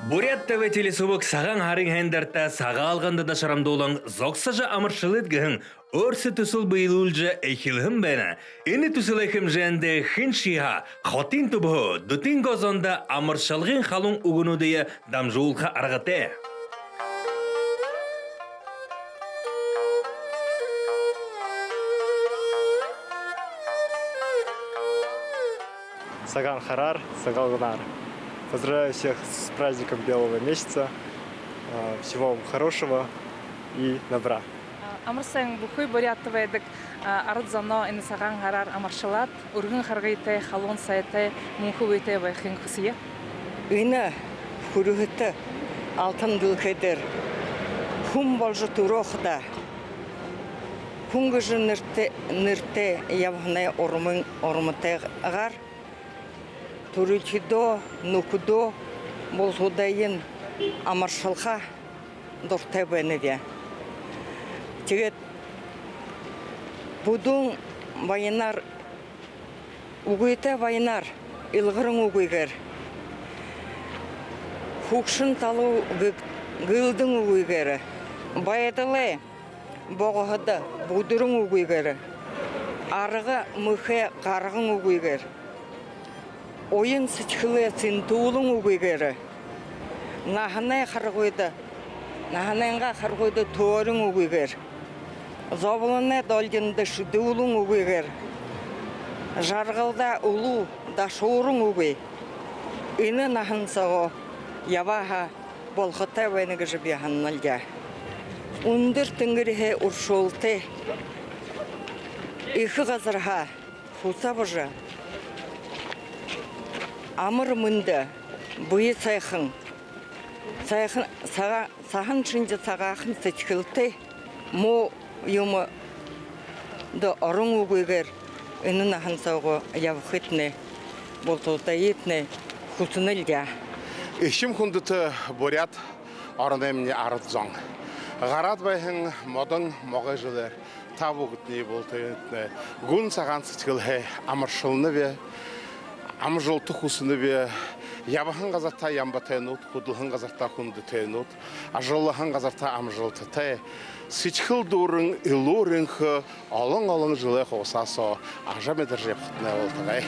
Бурят ТВ телесубок саган харин хендерта сагаалганда да шарамдуулан зоксажа амаршылыт гын өрсі түсіл быйлулжа эхилхым бәна. Эни түсіл эхим жэнде хин шиха хотин тубху дутин гозонда амаршылгын халун угунудыя дамжуулха аргате. Саган Харар, Сагалгунар. Поздравляю всех с праздником Белого месяца. Всего вам хорошего и добра. Амарсан бухой буряттывайдык арзано ин Саган Харар амаршалат, ургын харгайтай, халон сайтай, мунхувайтай байхин хусия. Ина хүрүхэтэ алтан дылхэдэр хүм болж турохда. Хүнгэж нэртэ явхнай урмтай агар Туричидо, нукудо, болсудайын амаршалха дортай бэнэвэ. Тэгээд будун баянар угуйта баянар илгырын угуйгэр. Хукшын талу гылдың угуйгэр. Баядылы боғыды будырын угуйгэр. Арығы мүхе қарғын угуйгэр. Ойын сычхылы цинтуулың угуйгэры. Наханай харгойды туорың угуйгэр. Зобылыны долдинды шыдуулың угуйгэр. Жарғылда улу дашуырың угуй. Ины нахан саго яваха болхытай вайныгы жыбияханналга. Ундыр тыңгырихе уршолты. Ихы ғазырха хуса быжа. Амыр мынды бұйы сайхын. Сахан шынжы сағақын сычкылты. Мо юмы да орын угуйгер. Инын ахан сауғы явхытны. Болтолта етны хусынылга. Ишим хундыты бурят орынемне арыдзон. Гарат байхын модын моғы жылыр. Табу күтіне болты етні. Гүн саған сычкылы амыршылыны бе. Амжолты хусыны бе, ябахан газарта ямбатайнут, худылхан газарта хундытайнут, ажоллахан газарта амжолтытай, сычхыл дурын, илурынхы, алың жылы қоғсасо, ажа медір жеп құтына олтығай.